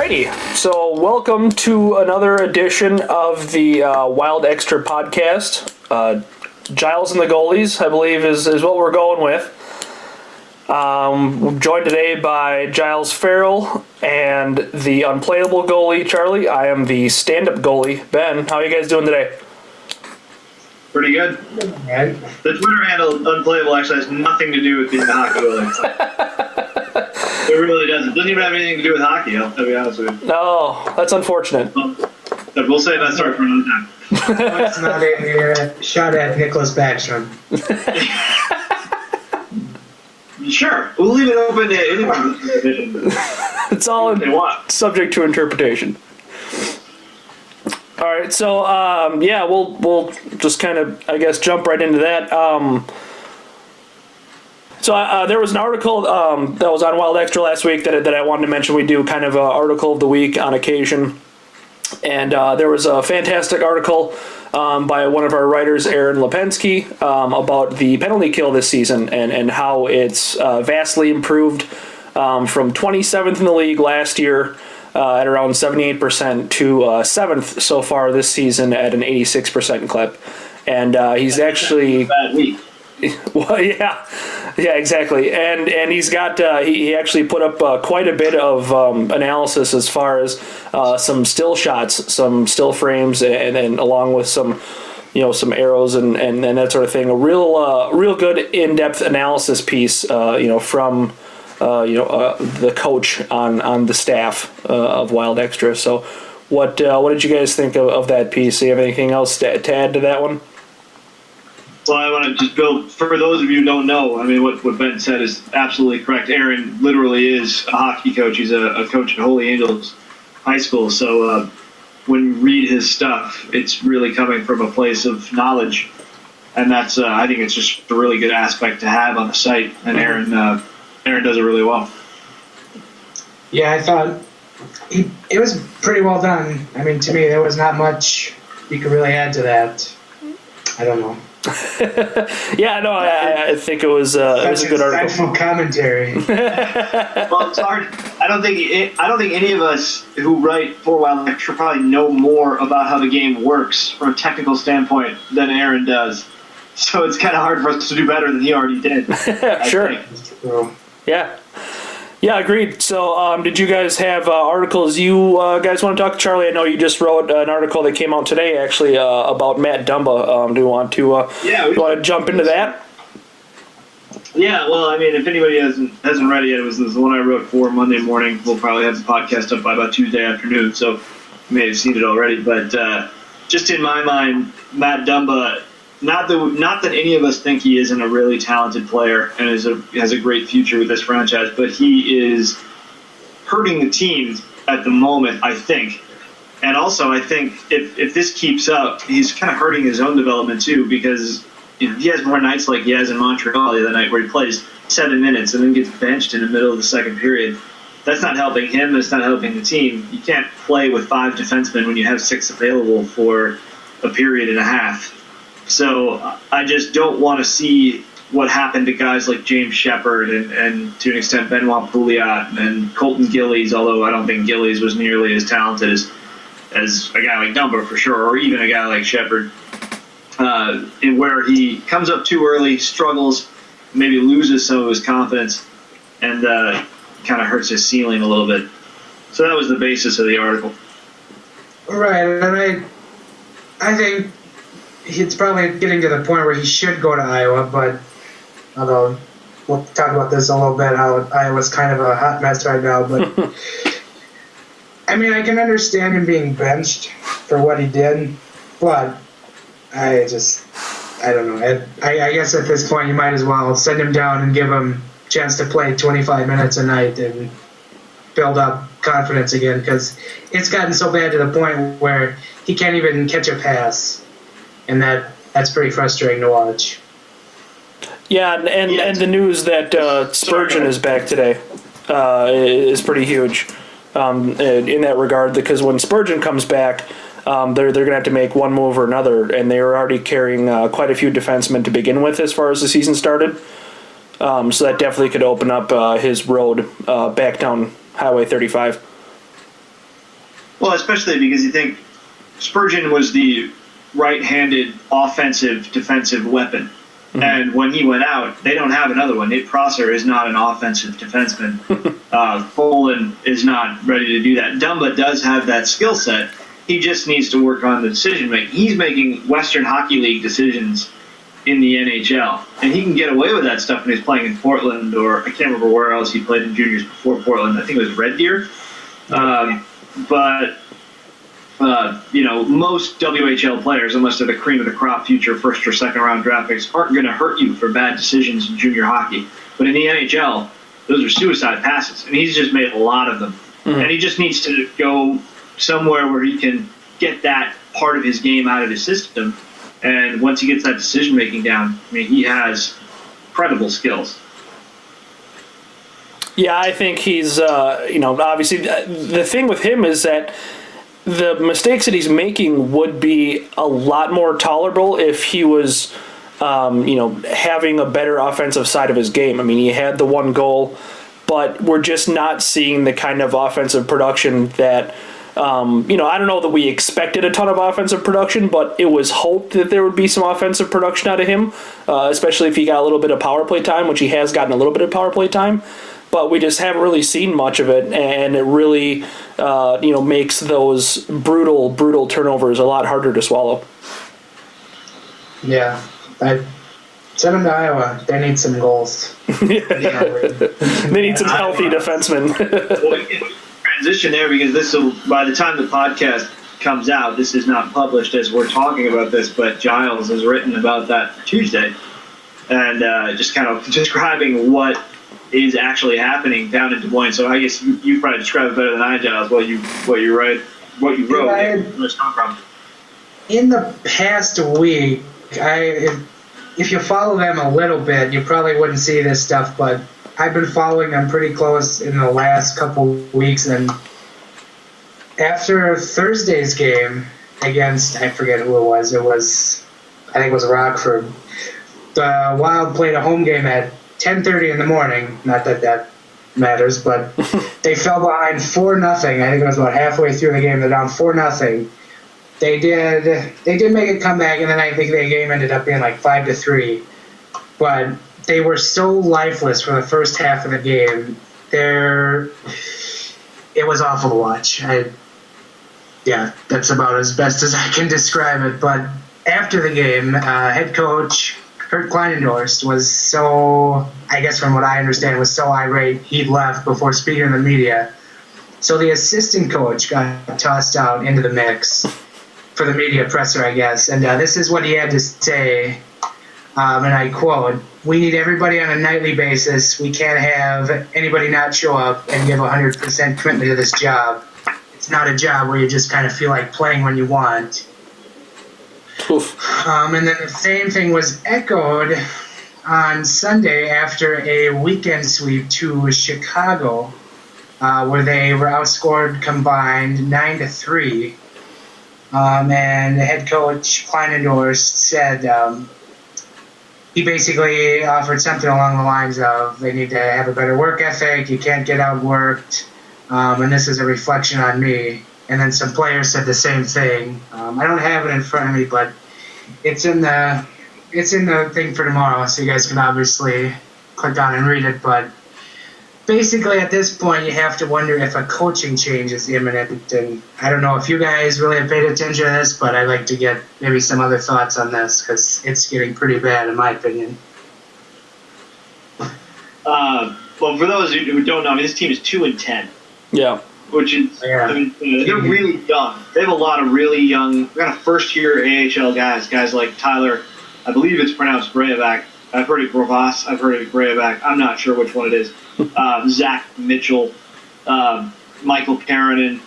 Alrighty, so welcome to another edition of the Wild Extra podcast. Giles and the Goalies, I believe, is what we're going with. We're joined today by Giles Farrell and the unplayable goalie, Charlie. I am the stand-up goalie, Ben. How are you guys doing today? Pretty good. Right. The Twitter handle Unplayable actually has nothing to do with being a hockey goalie. It really doesn't. It doesn't even have anything to do with hockey, I'll be honest with you. No, that's unfortunate. But we'll save that story for another time. It's not a shot at Nicholas Backstrom. Sure. We'll leave it open to anyone. It's all subject to interpretation. All right, so we'll just kind of, I guess, jump right into that. So there was an article that was on Wild Extra last week that I wanted to mention. We do kind of an article of the week on occasion. And there was a fantastic article by one of our writers, Aaron Lipensky, about the penalty kill this season and how it's vastly improved from 27th in the league last year at around 78% to 7th so far this season at an 86% clip. And he's actually... Bad week. Well, yeah, exactly, and he's got he actually put up quite a bit of analysis as far as some still shots, some still frames, and then along with some arrows and that sort of thing. A real good in-depth analysis piece, from the coach on the staff of Wild Extra. So, what did you guys think of that piece? Do you have anything else to add to that one? Well, I want to just build, for those of you who don't know, I mean, what Ben said is absolutely correct. Aaron literally is a hockey coach. He's a coach at Holy Angels High School. So when you read his stuff, it's really coming from a place of knowledge. And that's, I think it's just a really good aspect to have on the site. And Aaron does it really well. Yeah, I thought it was pretty well done. I mean, to me, there was not much you could really add to that. I don't know. Yeah, no, I think it was a good article. Actual commentary. Well, it's hard. I don't think any of us who write for Wild Extra probably know more about how the game works from a technical standpoint than Aaron does. So it's kind of hard for us to do better than he already did. Sure. Yeah, agreed. So, did you guys have articles you guys want to talk? Charlie, I know you just wrote an article that came out today, actually, about Matt Dumba. Do you want to jump into that? Yeah, well, I mean, if anybody hasn't read it yet, it was the one I wrote for Monday morning. We'll probably have the podcast up by about Tuesday afternoon, so you may have seen it already. But just in my mind, Matt Dumba, not that any of us think he isn't a really talented player and has a great future with this franchise, but he is hurting the team at the moment, I think. And also, I think if this keeps up, he's kind of hurting his own development too, because he has more nights like he has in Montreal the other night where he plays 7 minutes and then gets benched in the middle of the second period. That's not helping him. That's not helping the team. You can't play with 5 defensemen when you have 6 available for a period and a half. So I just don't want to see what happened to guys like James Shepard and to an extent Benoit Pouliot and Colton Gillies, although I don't think Gillies was nearly as talented as a guy like Dumba for sure, or even a guy like Shepard, in where he comes up too early, struggles, maybe loses some of his confidence, and kind of hurts his ceiling a little bit. So that was the basis of the article. Right, and I think it's probably getting to the point where he should go to Iowa, but although we'll talk about this a little bit, how Iowa's kind of a hot mess right now. But I mean, I can understand him being benched for what he did, but I don't know. I guess at this point you might as well send him down and give him a chance to play 25 minutes a night and build up confidence again, because it's gotten so bad to the point where he can't even catch a pass. And that's pretty frustrating to watch. Yeah, and the news that Spurgeon is back today is pretty huge in that regard, because when Spurgeon comes back, they're going to have to make one move or another, and they were already carrying quite a few defensemen to begin with as far as the season started. So that definitely could open up his road back down Highway 35. Well, especially because you think Spurgeon was the right-handed offensive defensive weapon. Mm-hmm. And when he went out, they don't have another one. Nate Prosser is not an offensive defenseman. Folin is not ready to do that. Dumba does have that skill set. He just needs to work on the decision-making. He's making Western Hockey League decisions in the NHL. And he can get away with that stuff when he's playing in Portland, or I can't remember where else he played in juniors before Portland. I think it was Red Deer. Most WHL players, unless they're the cream of the crop future first or second round draft picks, aren't going to hurt you for bad decisions in junior hockey. But in the NHL, those are suicide passes, and he's just made a lot of them. Mm-hmm. And he just needs to go somewhere where he can get that part of his game out of his system. And once he gets that decision making down, I mean, he has incredible skills. Yeah, I think he's, obviously the thing with him is that the mistakes that he's making would be a lot more tolerable if he was, having a better offensive side of his game. I mean, he had the one goal, but we're just not seeing the kind of offensive production that, I don't know that we expected a ton of offensive production, but it was hoped that there would be some offensive production out of him, especially if he got a little bit of power play time, which he has gotten a little bit of power play time. But we just haven't really seen much of it, and it really, makes those brutal turnovers a lot harder to swallow. Yeah, I send them to Iowa. They need some goals. They need some healthy defensemen. Transition there, because this will, by the time the podcast comes out, this is not published as we're talking about this, but Giles has written about that Tuesday, and just kind of describing what is actually happening down in Des Moines. So I guess you probably describe it better than I, Giles, what you wrote. In the past week, if you follow them a little bit, you probably wouldn't see this stuff, but I've been following them pretty close in the last couple weeks, and after Thursday's game against, I forget who it was, I think it was Rockford, the Wild played a home game at 10:30 in the morning, not that matters, but they fell behind 4-0. I think it was about halfway through the game. They're down 4-0. They did make a comeback, and then I think the game ended up being like 5-3. But they were so lifeless for the first half of the game. It was awful to watch. That's about as best as I can describe it. But after the game, head coach Kurt Kleinendorst was so, I guess from what I understand, was so irate he left before speaking to the media. So the assistant coach got tossed out into the mix for the media presser, I guess. And this is what he had to say, and I quote, "We need everybody on a nightly basis. We can't have anybody not show up and give 100% commitment to this job. It's not a job where you just kind of feel like playing when you want." And then the same thing was echoed on Sunday after a weekend sweep to Chicago, where they were outscored combined 9-3. And the head coach Kleinendorst said he basically offered something along the lines of they need to have a better work ethic, you can't get outworked, and this is a reflection on me. And then some players said the same thing. I don't have it in front of me, but it's in the thing for tomorrow, so you guys can obviously click on and read it. But basically, at this point, you have to wonder if a coaching change is imminent. And I don't know if you guys really have paid attention to this, but I'd like to get maybe some other thoughts on this because it's getting pretty bad, in my opinion. Well, for those who don't know, I mean, this team is 2-10. Yeah. Which is, I mean, they're really young. They have a lot of really young, kind of first-year AHL guys like Tyler, I believe it's pronounced Breivak. I've heard it Grovas, I've heard it Breivak. I'm not sure which one it is. Zach Mitchell, Michael Karanen,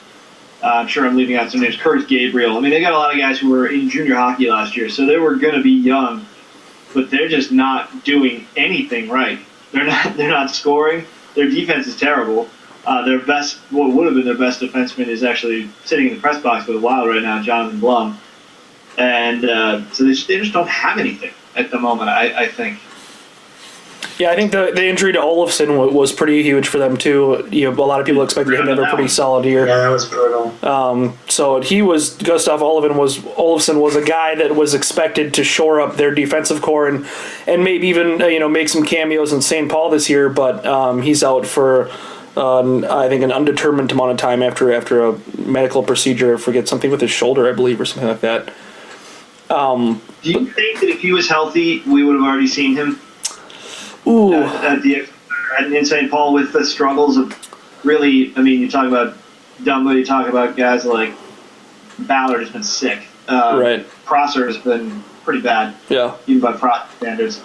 I'm sure I'm leaving out some names, Curtis Gabriel. I mean, they got a lot of guys who were in junior hockey last year, so they were going to be young, but they're just not doing anything right. They're not scoring. Their defense is terrible. What would have been their best defenseman is actually sitting in the press box for the Wild right now, Jonathan Blum. And so they just don't have anything at the moment, I think. Yeah, I think the injury to Olofsson was pretty huge for them too. A lot of people expected him to have a pretty solid year. Yeah, that was brutal. So Gustav Olofsson was a guy that was expected to shore up their defensive core and maybe even make some cameos in St. Paul this year, but he's out for I think an undetermined amount of time after a medical procedure. I forget, something with his shoulder, I believe, or something like that. Do you think that if he was healthy, we would have already seen him? Ooh. In St. Paul with the struggles of really, I mean, you talk about Dumba, you talk about guys like Ballard has been sick. Right. Prosser has been pretty bad. Yeah. Even by Prosser standards.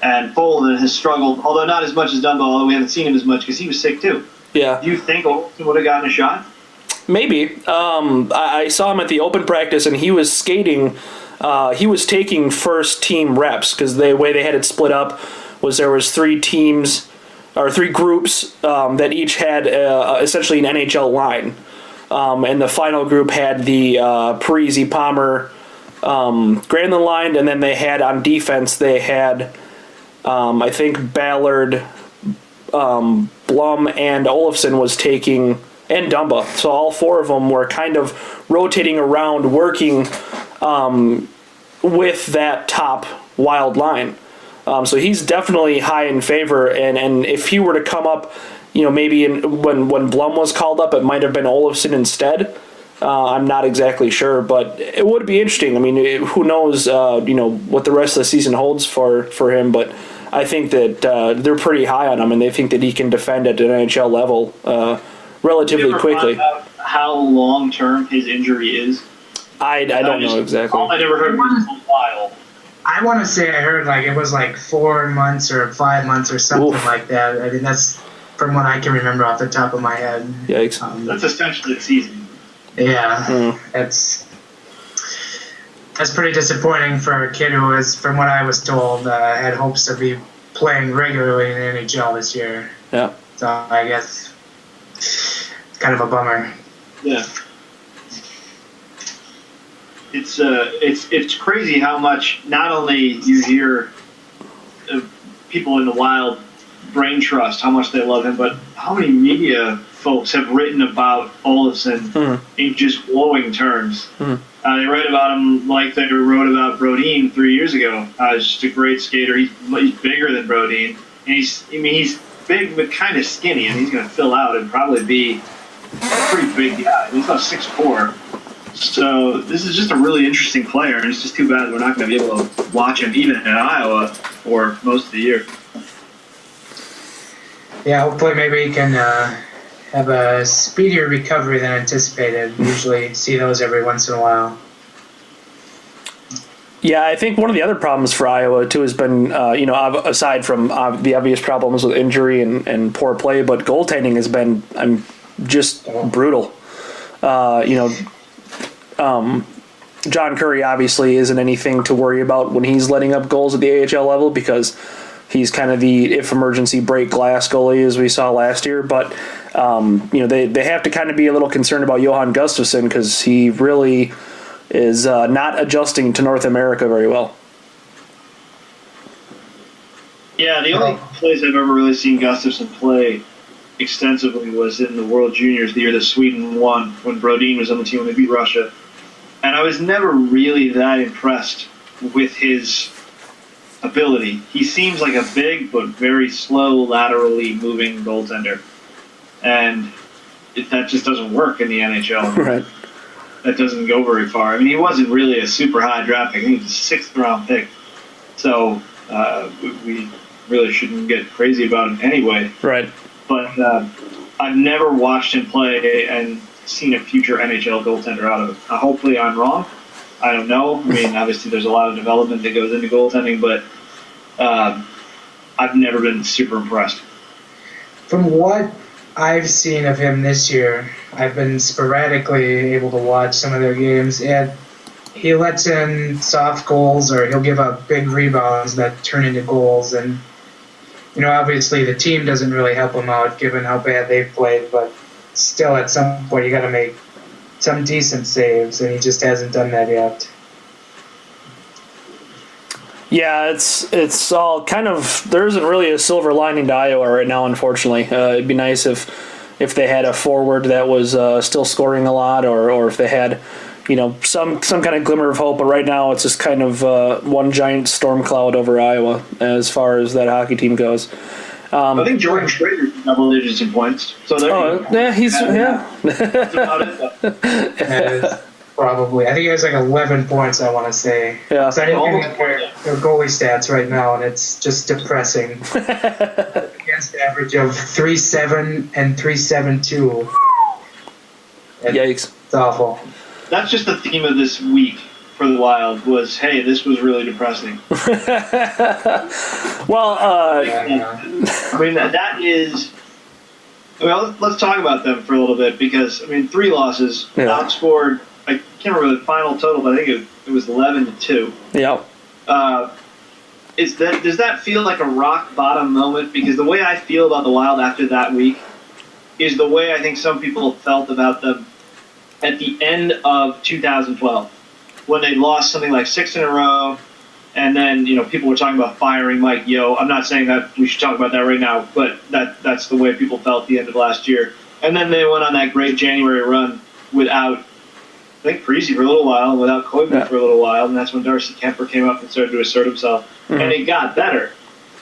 And Folden has struggled, although not as much as Dumba, although we haven't seen him as much because he was sick too. Yeah. Do you think Olsen would have gotten a shot? Maybe. I saw him at the open practice and he was skating. He was taking first team reps because the way they had it split up was there was three groups that each had essentially an NHL line. And the final group had the Parisi, Palmer, Granlund line, and then they had on defense, they had, I think, Ballard, Blum, and Olofsson was taking, and Dumba. So all four of them were kind of rotating around, working with that top Wild line. So he's definitely high in favor, and if he were to come up, maybe when Blum was called up, it might have been Olofsson instead. I'm not exactly sure, but it would be interesting. I mean, who knows, what the rest of the season holds for him, but I think that they're pretty high on him, and they think that he can defend at an NHL level relatively quickly. Find out how long-term his injury is? I don't know exactly. I never heard of it in a while. I want to say I heard it was 4 months or 5 months or something like that. I mean, that's from what I can remember off the top of my head. Yikes. That's essentially the season. Yeah, that's pretty disappointing for a kid who was, from what I was told, had hopes to be playing regularly in the NHL this year. Yeah. So I guess it's kind of a bummer. Yeah. It's crazy how much not only you hear people in the Wild brain trust how much they love him, but how many media folks have written about Olofsson in just glowing terms. They write about him like they wrote about Brodin 3 years ago. He's just a great skater. He's bigger than Brodin, and he's big but kind of skinny, and he's going to fill out and probably be a pretty big guy. He's about 6'4". So this is just a really interesting player, and it's just too bad we're not going to be able to watch him even in Iowa for most of the year. Yeah, hopefully maybe he can have a speedier recovery than anticipated. We usually see those every once in a while. Yeah, I think one of the other problems for Iowa, too, has been, aside from the obvious problems with injury and poor play, but goaltending has been just brutal. John Curry obviously isn't anything to worry about when he's letting up goals at the AHL level because he's kind of the if emergency break glass goalie as we saw last year. But they have to kind of be a little concerned about Johan Gustafsson because he really is not adjusting to North America very well. Yeah, the only place I've ever really seen Gustafsson play extensively was in the World Juniors the year that Sweden won when Brodin was on the team when they beat Russia. And I was never really that impressed with his ability. He seems like a big but very slow, laterally moving goaltender. And that just doesn't work in the NHL. Right. That doesn't go very far. I mean, he wasn't really a super high draft pick. I think he was a 6th round pick. So we really shouldn't get crazy about him anyway. Right. But I've never watched him play and seen a future NHL goaltender out of it. Hopefully I'm wrong. I don't know. I mean, obviously there's a lot of development that goes into goaltending, but I've never been super impressed. From what I've seen of him this year, I've been sporadically able to watch some of their games, and he lets in soft goals or he'll give up big rebounds that turn into goals. And, obviously the team doesn't really help him out given how bad they've played, but still at some point you got to make some decent saves, and he just hasn't done that yet. Yeah, it's all kind of, there isn't really a silver lining to Iowa right now, unfortunately. It'd be nice if they had a forward that was still scoring a lot, or if they had, some kind of glimmer of hope. But right now, it's just kind of one giant storm cloud over Iowa as far as that hockey team goes. I think Jordan Schrader's double digits in points. So there. That's about it. Probably. I think he has like 11 points, I want to say. Yeah. So I didn't get their goalie stats right now, and it's just depressing. Against the average of 3.7 and 3.72. Yikes. It's awful. That's just the theme of this week for the Wild was, hey, this was really depressing. Well, I mean, that is... Well, let's talk about them for a little bit because, 3 losses, outscored... I can't remember the final total, but I think it was 11-2. Yeah. Does that feel like a rock bottom moment? Because the way I feel about the Wild after that week is the way I think some people felt about them at the end of 2012 when they lost something like 6 in a row, and then people were talking about firing Mike Yeo. I'm not saying that we should talk about that right now, but that's the way people felt at the end of last year. And then they went on that great January run without, I think, Parise for a little while, and without Koivu for a little while, and that's when Darcy Kemper came up and started to assert himself. Mm-hmm. And it got better.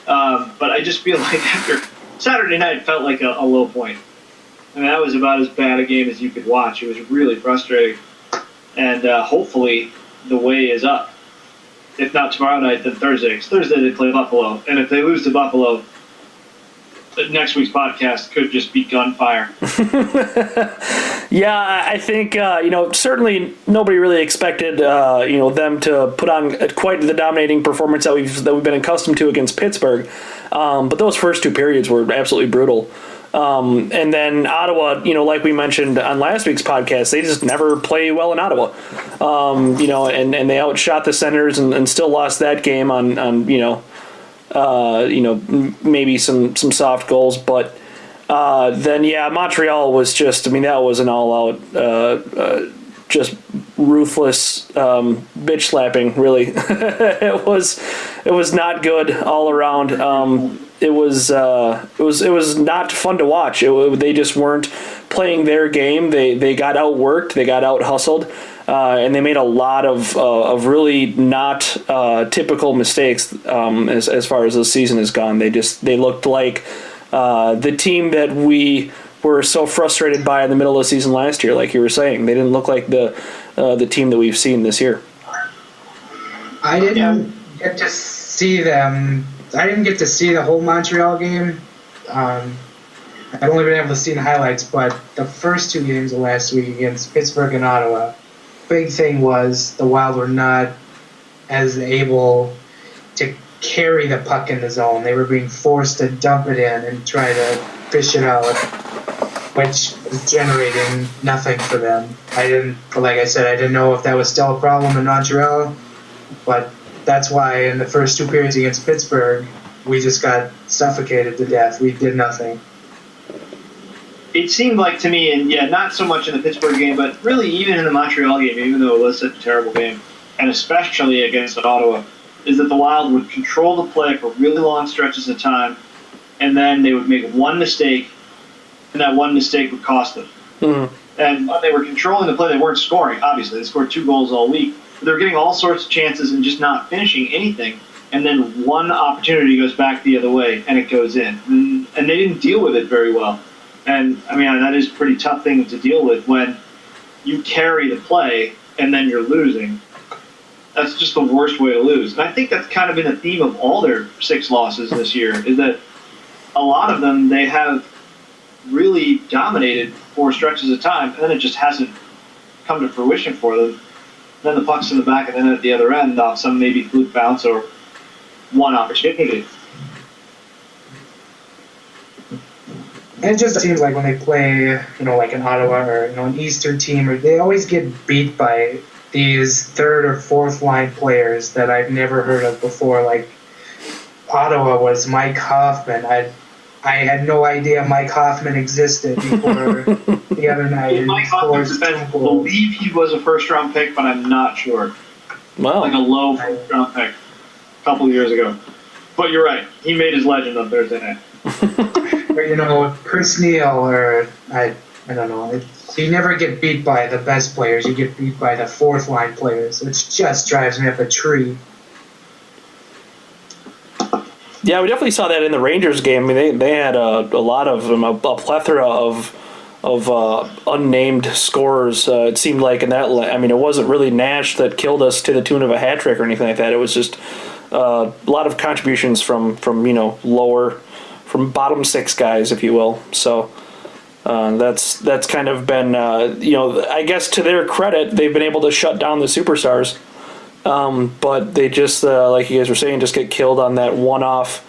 But I just feel like after Saturday night felt like a low point. That was about as bad a game as you could watch. It was really frustrating. And hopefully the way is up. If not tomorrow night, then Thursday. Because Thursday they play Buffalo. And if they lose to Buffalo, next week's podcast could just be gunfire. Yeah, I think certainly nobody really expected them to put on quite the dominating performance that we've been accustomed to against Pittsburgh. But those first 2 periods were absolutely brutal. And then Ottawa, like we mentioned on last week's podcast, they just never play well in Ottawa. And they outshot the Senators and still lost that game on maybe some soft goals, but then Montreal was just, that was an all-out, just ruthless bitch slapping. Really, it was not good all around. It was not fun to watch. They just weren't playing their game. They got outworked. They got out hustled. And they made a lot of really not typical mistakes as far as the season has gone. They looked like the team that we were so frustrated by in the middle of the season last year, like you were saying. They didn't look like the team that we've seen this year. I didn't get to see them. I didn't get to see the whole Montreal game. I've only been able to see the highlights, but the first 2 games of last week against Pittsburgh and Ottawa, big thing was the Wild were not as able to carry the puck in the zone. They were being forced to dump it in and try to fish it out, which was generating nothing for them. Like I said, I didn't know if that was still a problem in Montreal, but that's why in the first 2 periods against Pittsburgh, we just got suffocated to death. We did nothing. It seemed like to me, and not so much in the Pittsburgh game, but really even in the Montreal game, even though it was such a terrible game, and especially against Ottawa, is that the Wild would control the play for really long stretches of time, and then they would make one mistake, and that one mistake would cost them. Mm-hmm. And when they were controlling the play, they weren't scoring, obviously. They scored 2 goals all week. But they were getting all sorts of chances and just not finishing anything. And then one opportunity goes back the other way, and it goes in. And they didn't deal with it very well. And, that is a pretty tough thing to deal with when you carry the play and then you're losing. That's just the worst way to lose. And I think that's kind of been a theme of all their 6 losses this year, is that a lot of them they have really dominated for stretches of time, and then it just hasn't come to fruition for them. Then the puck's in the back and then at the other end off some maybe fluke bounce or one opportunity. It just seems like when they play, like an Ottawa or an Eastern team, or they always get beat by these 3rd or 4th line players that I've never heard of before. Like Ottawa was Mike Hoffman. I had no idea Mike Hoffman existed before the other night. Mike Hoffman, I believe he was a first-round pick, but I'm not sure. Wow. Like a low first-round pick. couple of years ago. But you're right. He made his legend on Thursday night. Or, Chris Neal, or I don't know. You never get beat by the best players. You get beat by the fourth line players, which just drives me up a tree. Yeah, we definitely saw that in the Rangers game. I mean, they had a lot of them, a plethora of unnamed scorers. It seemed like in that. I mean, it wasn't really Nash that killed us to the tune of a hat trick or anything like that. It was just a lot of contributions from bottom six guys, if you will. So that's kind of been I guess to their credit, they've been able to shut down the superstars. But they just, like you guys were saying, just get killed on that one-off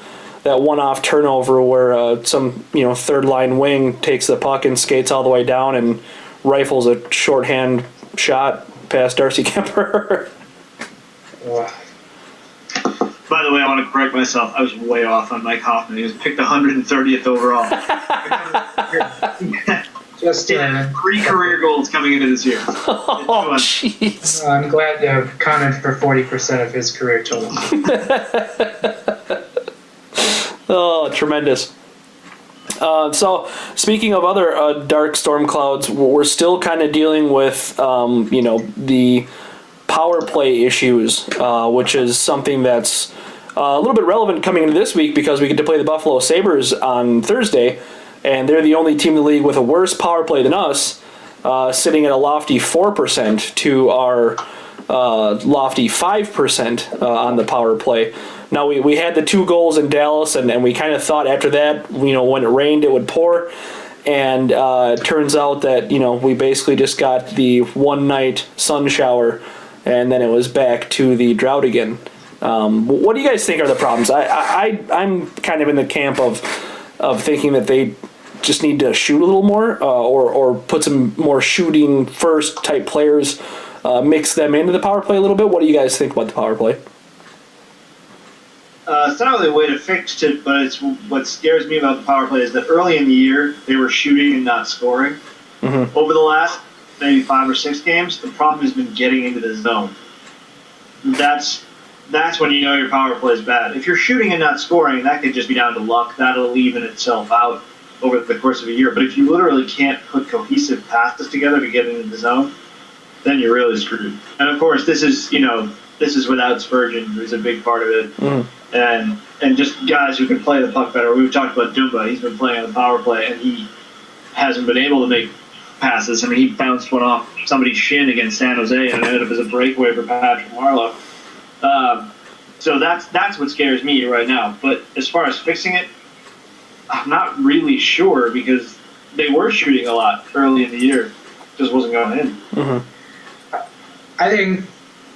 turnover where some third line wing takes the puck and skates all the way down and rifles a shorthand shot past Darcy Kemper. By the way, I want to correct myself. I was way off on Mike Hoffman. He was picked 130th overall. Just 3 career goals coming into this year. Oh, jeez. I'm glad to have accounted for 40% of his career total. Oh, tremendous. So, speaking of other dark storm clouds, we're still kind of dealing with, the power play issues, which is something that's a little bit relevant coming into this week because we get to play the Buffalo Sabres on Thursday, and they're the only team in the league with a worse power play than us, sitting at a lofty 4% to our lofty 5% on the power play. Now, we had the 2 goals in Dallas, and we kind of thought after that, when it rained, it would pour. And it turns out that, we basically just got the one-night sun shower, and then it was back to the drought again. What do you guys think are the problems? I'm kind of in the camp of thinking that they just need to shoot a little more, or put some more shooting first type players, mix them into the power play a little bit. What do you guys think about the power play? It's not really a way to fix it, but it's what scares me about the power play is that early in the year they were shooting and not scoring. Mm-hmm. Over the last maybe 5 or 6 games, the problem has been getting into the zone. That's when you know your power play is bad. If you're shooting and not scoring, that could just be down to luck. That'll even itself out over the course of a year. But if you literally can't put cohesive passes together to get into the zone, then you're really screwed. And of course, this is without Spurgeon, who's a big part of it, and just guys who can play the puck better. We've talked about Dumba. He's been playing on the power play, and he hasn't been able to make passes. I mean, he bounced one off somebody's shin against San Jose, and it ended up as a breakaway for Patrick Marleau. So that's what scares me right now. But as far as fixing it, I'm not really sure because they were shooting a lot early in the year. Just wasn't going in. Mm-hmm. I think,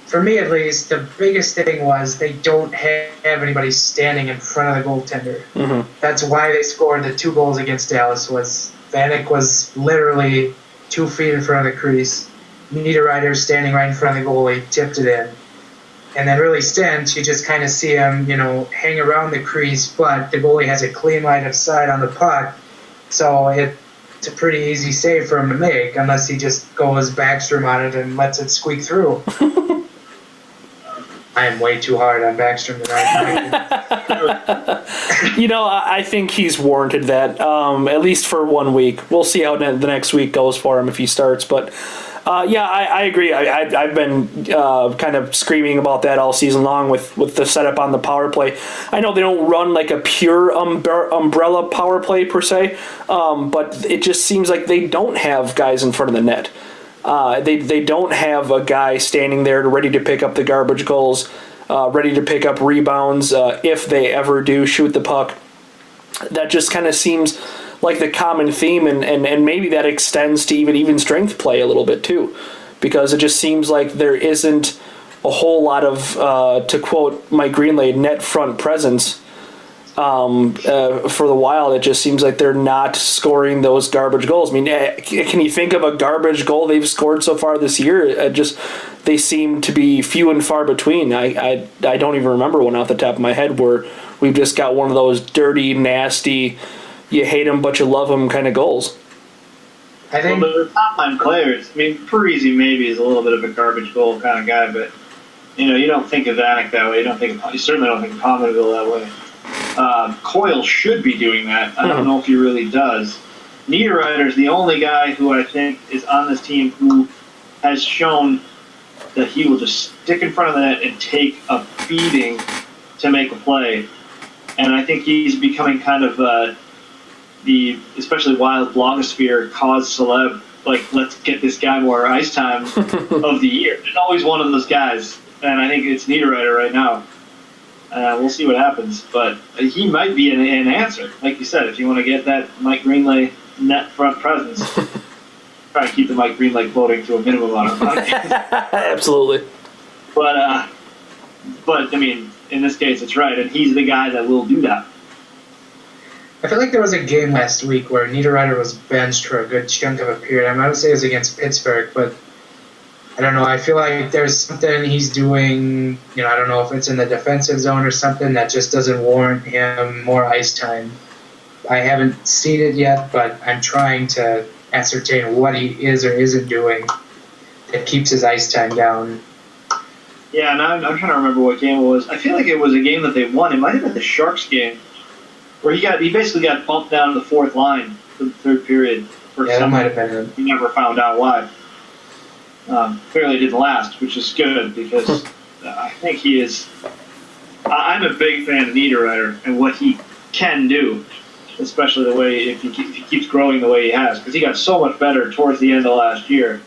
for me at least, the biggest thing was they don't have anybody standing in front of the goaltender. Mm-hmm. That's why they scored the 2 goals against Dallas. Was Vanek was literally 2 feet in front of the crease. Niederreiter standing right in front of the goalie, tipped it in. And then really Stench, you just kind of see him, hang around the crease, but the goalie has a clean line of sight on the puck. So it's a pretty easy save for him to make, unless he just goes Backstrom on it and lets it squeak through. I am way too hard on Backstrom tonight. I think he's warranted that, at least for 1 week. We'll see how the next week goes for him if he starts. But, I agree. I've been kind of screaming about that all season long with the setup on the power play. I know they don't run like a pure umbrella power play per se, but it just seems like they don't have guys in front of the net. They don't have a guy standing there ready to pick up the garbage goals, ready to pick up rebounds if they ever do shoot the puck. That just kind of seems like the common theme, and maybe that extends to even strength play a little bit too, because it just seems like there isn't a whole lot of, to quote Mike Greenlay, net front presence for the Wild. It just seems like they're not scoring those garbage goals. I mean, can you think of a garbage goal they've scored so far this year? They seem to be few and far between. I don't even remember one off the top of my head where we've just got one of those dirty, nasty, you hate them but you love them kind of goals. I think the top line players, I mean, Parise maybe is a little bit of a garbage goal kind of guy, but You don't think of Vanek that way. You certainly don't think of Pominville that way. Coyle should be doing that. I don't know if he really does. Niederreiter's the only guy who I think is on this team who has shown that he will just stick in front of the net and take a beating to make a play. And I think he's becoming kind of the especially Wild blogosphere cause celeb. Like, let's get this guy more ice time of the year. There's always one of those guys, and I think it's Niederreiter right now. We'll see what happens, but he might be an answer. Like you said, if you want to get that Mike Greenlay net front presence, try to keep the Mike Greenlay floating to a minimum on our podcast. Absolutely. But I mean, in this case, it's right, and he's the guy that will do that. I feel like there was a game last week where Niederreiter was benched for a good chunk of a period. I might say it was against Pittsburgh, but I don't know. I feel like there's something he's doing, I don't know if it's in the defensive zone or something that just doesn't warrant him more ice time. I haven't seen it yet, but I'm trying to ascertain what he is or isn't doing that keeps his ice time down. Yeah, and I'm trying to remember what game it was. I feel like it was a game that they won. It might have been the Sharks game, where he basically got bumped down to the fourth line for the third period. Yeah, that might have been it. We never found out why. Clearly didn't last, which is good because I think he is. I'm a big fan of Niederreiter and what he can do, especially the way if he keeps growing the way he has, because he got so much better towards the end of last year.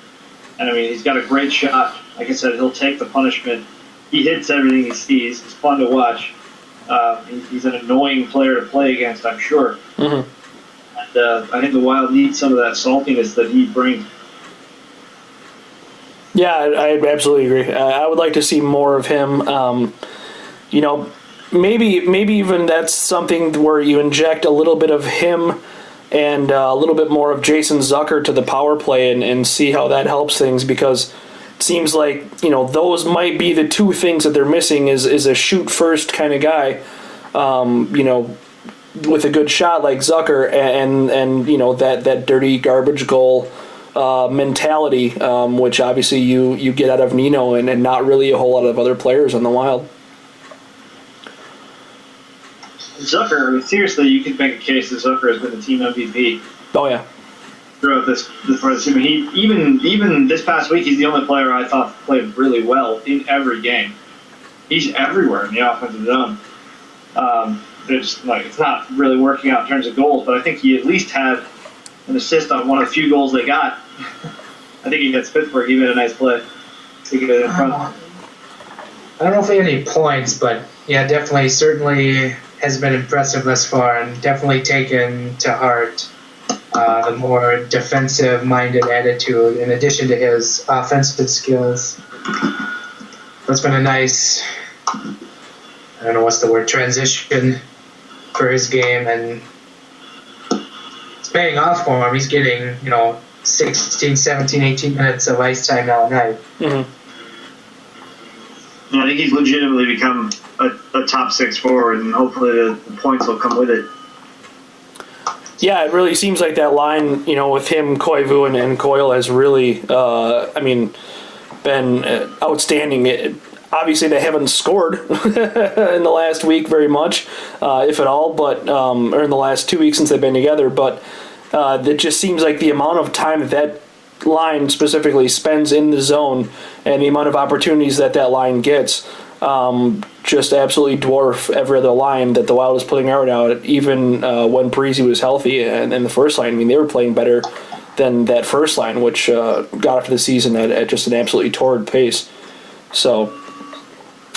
And I mean, he's got a great shot. Like I said, he'll take the punishment. He hits everything he sees. It's fun to watch. He's an annoying player to play against, I'm sure. And I think the Wild needs some of that saltiness that he brings. Yeah, I absolutely agree. I would like to see more of him. Maybe even that's something where you inject a little bit of him and a little bit more of Jason Zucker to the power play and see how that helps things, because it seems like, those might be the two things that they're missing is a shoot first kind of guy, with a good shot like Zucker and that dirty garbage goal mentality, which obviously you get out of Nino and not really a whole lot of other players on the Wild. Zucker, seriously, you could make a case that Zucker has been the team MVP. Oh yeah. Throughout this season, he even this past week, he's the only player I thought played really well in every game. He's everywhere in the offensive zone. It's not really working out in terms of goals, but I think he at least had an assist on one of the few goals they got. I think against Pittsburgh, he made a nice play to get it in front. I don't know if he had any points, but yeah, definitely, certainly has been impressive thus far, and definitely taken to heart the more defensive-minded attitude in addition to his offensive skills. It's been a nice, I don't know what's the word, transition for his game, and it's paying off for him. He's getting, 16, 17, 18 minutes of ice time now a night. Mm-hmm. I think he's legitimately become a top six forward, and hopefully the points will come with it. Yeah, it really seems like that line, with him, Koivu, and Coyle has really, been outstanding. Obviously, they haven't scored in the last week very much, if at all, but or in the last 2 weeks since they've been together. But it just seems like the amount of time that line specifically spends in the zone and the amount of opportunities that line gets just absolutely dwarf every other line that the Wild is putting out. Even when Parise was healthy and in the first line, they were playing better than that first line, which got off to the season at just an absolutely torrid pace. So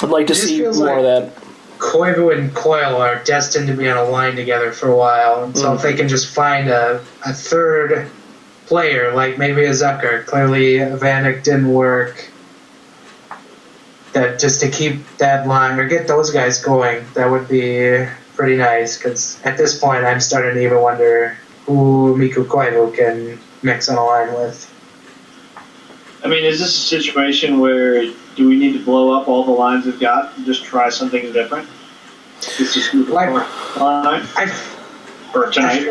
I'd like to see more of that. Koivu and Coyle are destined to be on a line together for a while, and so if they can just find a third player, like maybe a Zucker, clearly Vanek didn't work, that just to keep that line or get those guys going, that would be pretty nice, because at this point I'm starting to even wonder who Mikko Koivu can mix on a line with. I mean, is this a situation where do we need to blow up all the lines we've got and just try something different? Just like, line? Or tonight?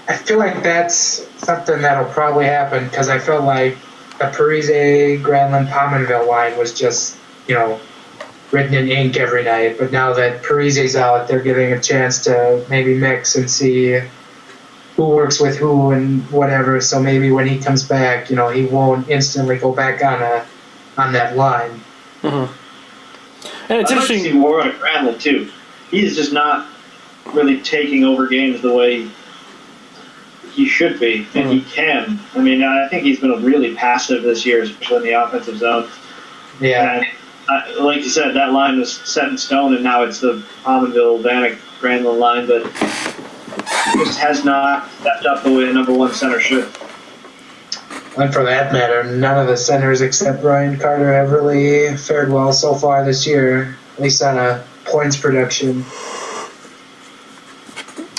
I feel like that's something that'll probably happen, because I feel like the Parise, Granlund, Pominville line was just written in ink every night. But now that Parise's out, they're getting a chance to maybe mix and see who works with who and whatever. So maybe when he comes back, he won't instantly go back on that line. Mm-hmm. And it's I'd like to interesting. see Warwick Randall too. He's just not really taking over games the way he should be, and he can. I mean, I think he's been really passive this year, especially in the offensive zone. Yeah. And like you said, that line was set in stone, and now it's the Pominville, Vanek, Randall line, but just has not stepped up the way a number one center should. And for that matter, none of the centers except Ryan Carter have really fared well so far this year, at least on a points production.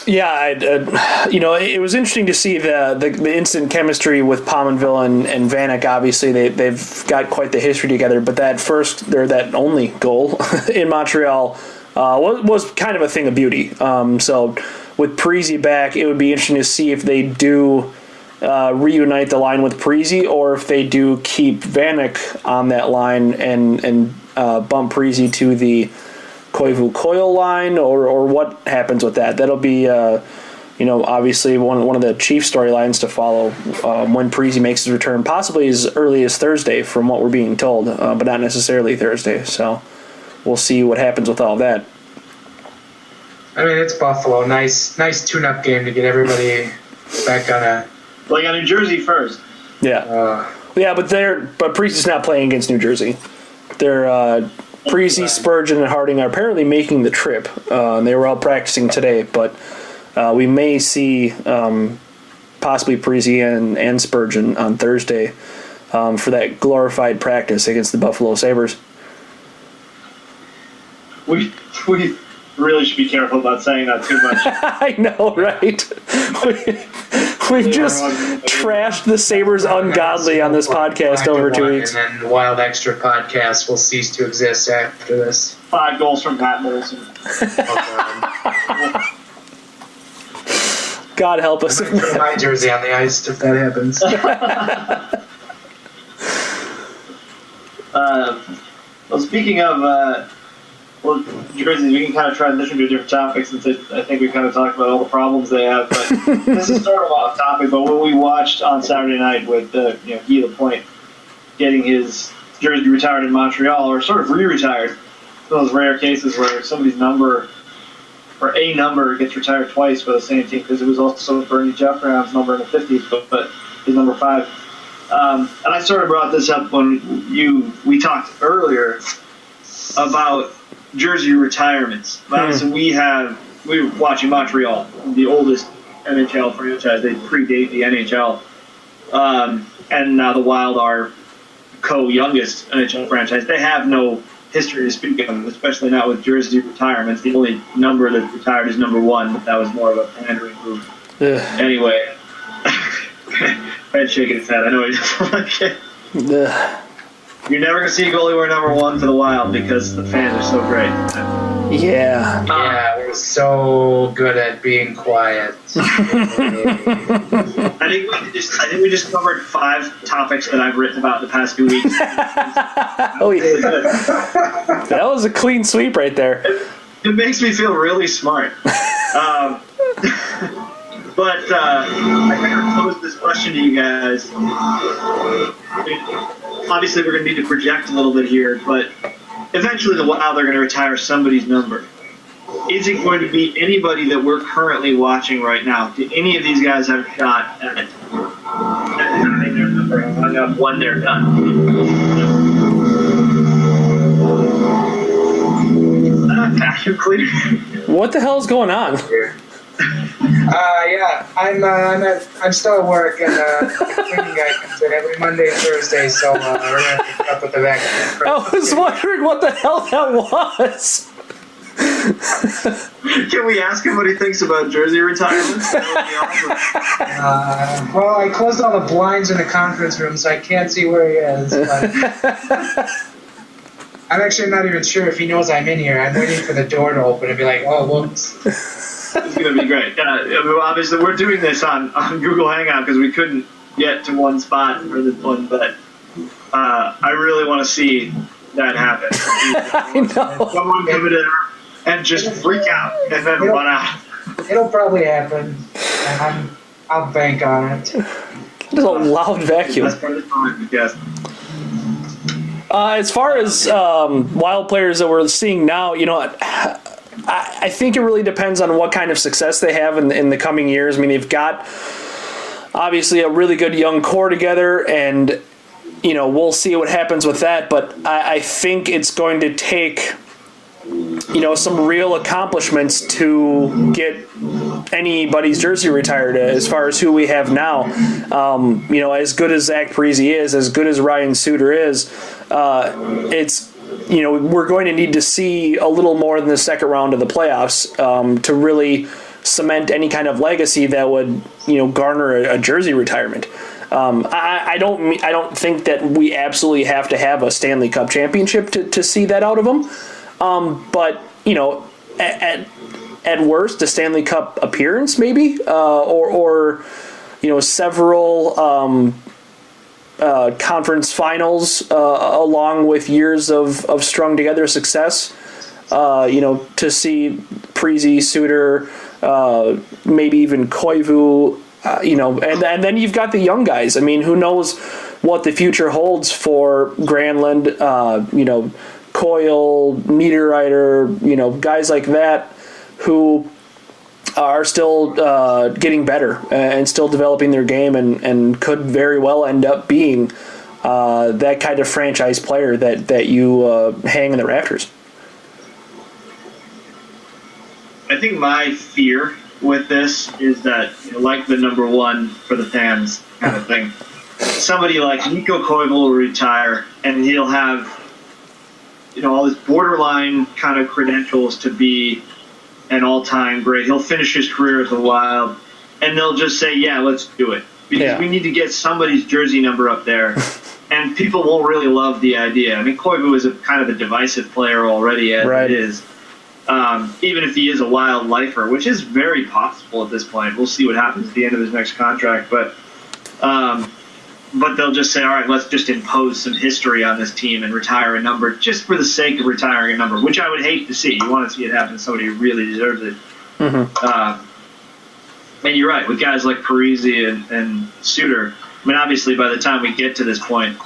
Yeah, it was interesting to see the instant chemistry with Pominville and Vanek. Obviously, they've got quite the history together, but that only goal in Montreal was kind of a thing of beauty. So with Parise back, it would be interesting to see if they do reunite the line with Parise, or if they do keep Vanek on that line and bump Parise to the Koivu Coyle line, or what happens with that. That'll be obviously one of the chief storylines to follow when Parise makes his return, possibly as early as Thursday from what we're being told, but not necessarily Thursday. So we'll see what happens with all that. I mean, it's Buffalo. Nice tune-up game to get everybody back on a... Like on New Jersey first. Yeah. But Parise is not playing against New Jersey. They're Parise, Spurgeon, and Harding are apparently making the trip. They were all practicing today, but we may see possibly Parise and Spurgeon on Thursday for that glorified practice against the Buffalo Sabres. We really should be careful about saying that too much. I know, right? We've just trashed the Sabres ungodly on this podcast over 2 weeks. And then the Wild Extra podcast will cease to exist after this. 5 goals from Pat Molson. God help us. Put my jersey on the ice if that happens. Well, speaking of jerseys, we can kind of transition to a different topic since I think we kind of talked about all the problems they have. But this is sort of off topic. But what we watched on Saturday night with Guy Lapointe getting his jersey retired in Montreal, or sort of re-retired, those rare cases where somebody's number or a number gets retired twice for the same team, because it was also Bernie Jeffrey's number in the 50s, but his number 5. And I sort of brought this up when we talked earlier about jersey retirements. So we were watching Montreal, the oldest NHL franchise. They predate the NHL. And now the Wild are co-youngest NHL franchise. They have no history to speak of, especially not with jersey retirements. The only number that's retired is number 1, but that was more of a pandering move. Anyway, Fred's shaking his head. I know he doesn't like it. You're never going to see a goalie wear number 1 for the Wild because the fans are so great. Yeah. Yeah, we're so good at being quiet. I think we just covered 5 topics that I've written about the past 2 weeks. Oh, yeah. That was a clean sweep right there. It makes me feel really smart. But I kind of pose this question to you guys. Obviously, we're going to need to project a little bit here, but eventually the Wild are going to retire somebody's number. Is it going to be anybody that we're currently watching right now? Do any of these guys have a shot at having their number hung up when they're done? Vacuum cleaner. What the hell's going on? Yeah, I'm still at work, and the cleaning guy comes in every Monday and Thursday, so we're gonna have to put up with the vacuum. I was wondering what the hell that was. Can we ask him what he thinks about jersey retirements? That would be awesome. Well, I closed all the blinds in the conference room, so I can't see where he is. But I'm actually not even sure if he knows I'm in here. I'm waiting for the door to open and be like, oh, whoops. It's going to be great. Obviously, we're doing this on Google Hangout because we couldn't get to one spot for this one, but I really want to see that happen. I know. Someone come in there and just freak out and then run out. It'll probably happen, and I'll bank on it. There's a loud vacuum. That's part of the time, I guess. As far as wild players that we're seeing now, I think it really depends on what kind of success they have in the coming years. I mean, they've got obviously a really good young core together, and we'll see what happens with that. But I think it's going to take some real accomplishments to get anybody's jersey retired as far as who we have now. As good as Zach Parise is, as good as Ryan Suter is, we're going to need to see a little more in the second round of the playoffs to really cement any kind of legacy that would garner a jersey retirement. I don't think that we absolutely have to have a Stanley Cup championship to see that out of them. But at worst, a Stanley Cup appearance maybe, or several conference finals along with years of strung together success. To see Parise, Suter, maybe even Koivu, and then you've got the young guys. I mean, who knows what the future holds for Granlund, Coyle, Niederreiter, guys like that who are still getting better and still developing their game and could very well end up being that kind of franchise player that you hang in the rafters. I think my fear with this is that, like the number one for the fans kind of thing, somebody like Nico Koivu will retire and he'll have all his borderline kind of credentials to be an all-time great. He'll finish his career at the Wild, and they'll just say, yeah, let's do it. Because we need to get somebody's jersey number up there, and people won't really love the idea. I mean, Koivu is a kind of a divisive player already as it is. Even if he is a Wild lifer, which is very possible at this point. We'll see what happens at the end of his next contract. But they'll just say, all right, let's just impose some history on this team and retire a number just for the sake of retiring a number, which I would hate to see. You want to see it happen to somebody who really deserves it. Mm-hmm. And you're right, with guys like Parise and Suter, I mean, obviously by the time we get to this point,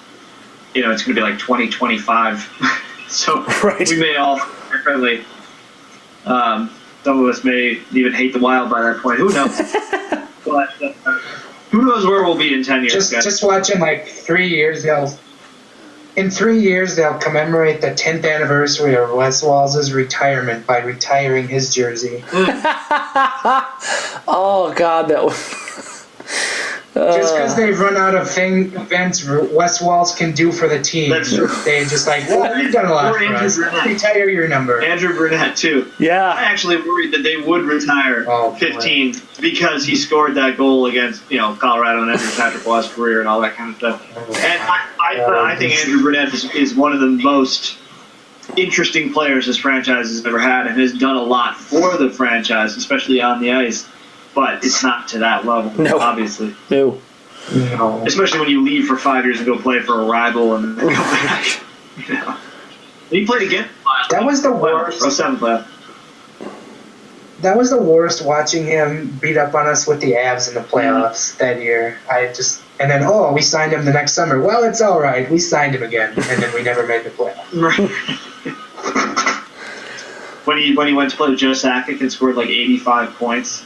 it's going to be like 2025. So we may all differently. Some of us may even hate the Wild by that point. Who knows? But who knows where we'll be in 10 years, guys? Just watching, 3 years, in 3 years, they'll commemorate the 10th anniversary of Wes Walz' retirement by retiring his jersey. Oh, God, that was... Just because they've run out of events Wes Walz can do for the team. That's true. They just you've done a lot for us. Retire your number. Andrew Brunette, too. Yeah. I actually worried that they would retire 15 because he scored that goal against, Colorado and ended Patrick Waugh's career and all that kind of stuff. And I think Andrew Brunette is one of the most interesting players this franchise has ever had and has done a lot for the franchise, especially on the ice. But it's not to that level, obviously. No. Especially when you leave for 5 years and go play for a rival and then come back. He played again. That was the worst. That was the worst, watching him beat up on us with the Avs in the playoffs that year. And then, we signed him the next summer. Well, it's all right. We signed him again, and then we never made the playoffs. Right. When he went to play with Joe Sakic and scored 85 points.